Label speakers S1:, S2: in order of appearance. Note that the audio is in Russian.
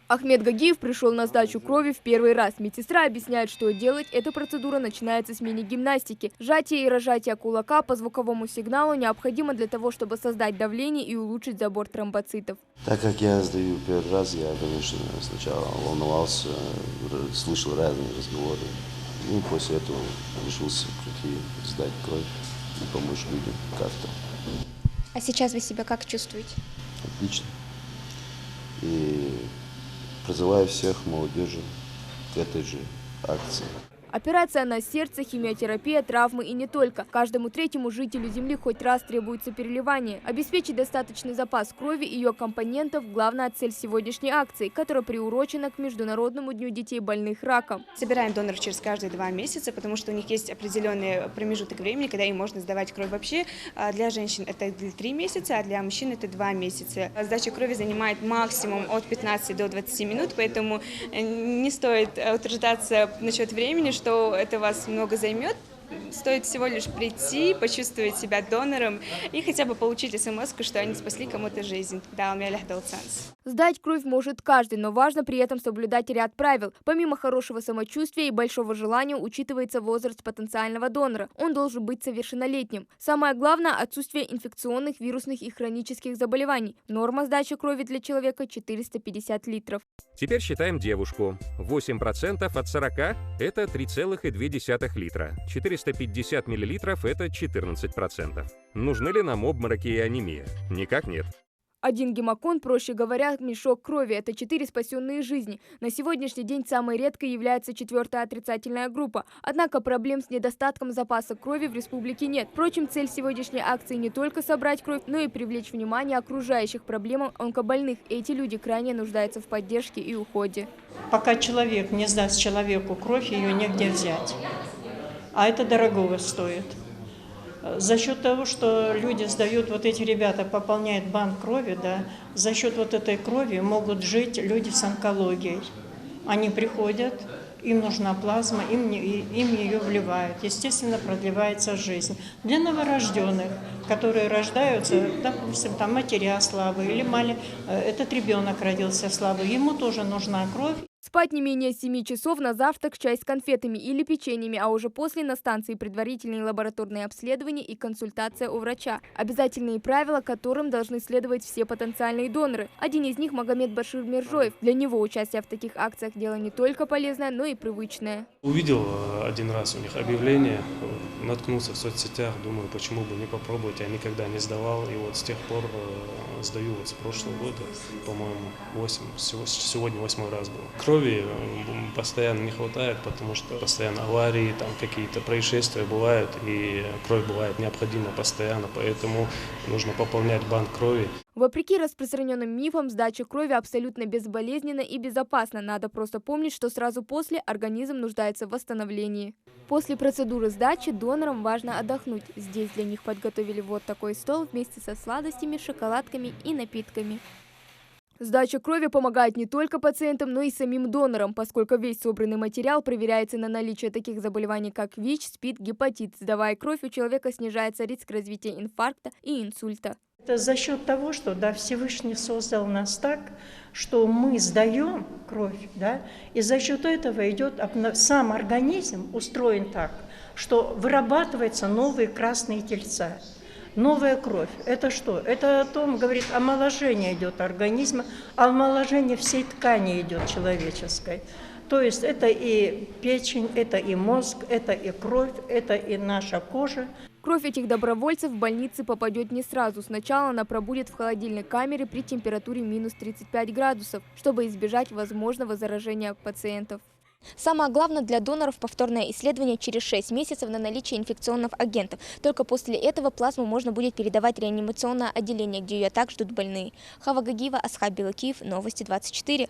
S1: Ахмед Гагиев пришел на сдачу крови в первый раз. Медсестра объясняет, что делать. Эта процедура начинается с мини-гимнастики. Сжатие и разжатие кулака по звуковому сигналу необходимо для того, чтобы создать давление и улучшить забор тромбоцитов.
S2: Так как я сдаю первый раз, я, конечно, сначала волновался, слышал разные разговоры. И после этого решился сдать кровь и помочь людям как-то.
S3: А сейчас вы себя как чувствуете?
S2: Отлично. И призываю всех молодежи к этой же акции.
S1: Операция на сердце, химиотерапия, травмы и не только. Каждому третьему жителю Земли хоть раз требуется переливание. Обеспечить достаточный запас крови и ее компонентов – главная цель сегодняшней акции, которая приурочена к Международному дню детей, больных раком.
S4: Собираем доноров через каждые 2 месяца, потому что у них есть определенный промежуток времени, когда им можно сдавать кровь вообще. Для женщин это 3 месяца, а для мужчин это 2 месяца. Сдача крови занимает максимум от 15 до 20 минут, поэтому не стоит утруждаться насчет времени, что это вас много займет. Стоит всего лишь прийти, почувствовать себя донором и хотя бы получить смс-ку, что они спасли кому-то жизнь.
S1: Сдать кровь может каждый, но важно при этом соблюдать ряд правил. Помимо хорошего самочувствия и большого желания учитывается возраст потенциального донора. Он должен быть совершеннолетним. Самое главное – отсутствие инфекционных, вирусных и хронических заболеваний. Норма сдачи крови для человека – 450 литров.
S5: Теперь считаем девушку. 8% от 40 – это 3,2 литра. 450 миллилитров – это 14%. Нужны ли нам обмороки и анемия? Никак нет.
S1: Один гемокон, проще говоря, мешок крови – это 4 спасенные жизни. На сегодняшний день самой редкой является 4-я отрицательная группа. Однако проблем с недостатком запаса крови в республике нет. Впрочем, цель сегодняшней акции не только собрать кровь, но и привлечь внимание окружающих проблемам онкобольных. Эти люди крайне нуждаются в поддержке и уходе.
S6: Пока человек не сдаст человеку кровь, ее негде взять. А это дорогого стоит. За счет того, что люди сдают, вот эти ребята пополняют банк крови, да, за счет вот этой крови могут жить люди с онкологией. Они приходят, им нужна плазма, им ее вливают. Естественно, продлевается жизнь. Для новорожденных, которые рождаются, допустим, там матеря слабые или этот ребенок родился слабый, ему тоже нужна кровь.
S1: Спать не менее 7 часов, на завтрак чай с конфетами или печеньями, а уже после на станции предварительные лабораторные обследования и консультация у врача. Обязательные правила, которым должны следовать все потенциальные доноры. Один из них – Магомед Башир Миржоев. Для него участие в таких акциях – дело не только полезное, но и привычное.
S7: Увидел один раз у них объявление, наткнулся в соцсетях, думаю, почему бы не попробовать, я никогда не сдавал, и вот с тех пор сдаю вот с прошлого года, по-моему, сегодня 8-й раз был. Крови постоянно не хватает, потому что постоянно аварии, там какие-то происшествия бывают, и кровь бывает необходима постоянно, поэтому нужно пополнять банк крови.
S1: Вопреки распространенным мифам, сдача крови абсолютно безболезненна и безопасна. Надо просто помнить, что сразу после организм нуждается в восстановлении. После процедуры сдачи донорам важно отдохнуть. Здесь для них подготовили вот такой стол вместе со сладостями, шоколадками и напитками. Сдача крови помогает не только пациентам, но и самим донорам, поскольку весь собранный материал проверяется на наличие таких заболеваний, как ВИЧ, СПИД, гепатит. Сдавая кровь, у человека снижается риск развития инфаркта и инсульта.
S6: Это за счет того, что Всевышний создал нас так, что мы сдаем кровь, и за счет этого идет сам организм устроен так, что вырабатываются новые красные тельца. Новая кровь – это что? Это о том, говорит, омоложение идет организма, омоложение всей ткани идет человеческой. То есть это и печень, это и мозг, это и кровь, это и наша кожа.
S1: Кровь этих добровольцев в больнице попадет не сразу. Сначала она пробудет в холодильной камере при температуре минус 35 градусов, чтобы избежать возможного заражения пациентов.
S3: Самое главное для доноров – повторное исследование через 6 месяцев на наличие инфекционных агентов. Только после этого плазму можно будет передавать в реанимационное отделение, где ее так ждут больные. Хава Гагиева, Асхаб Белакиев, Новости 24.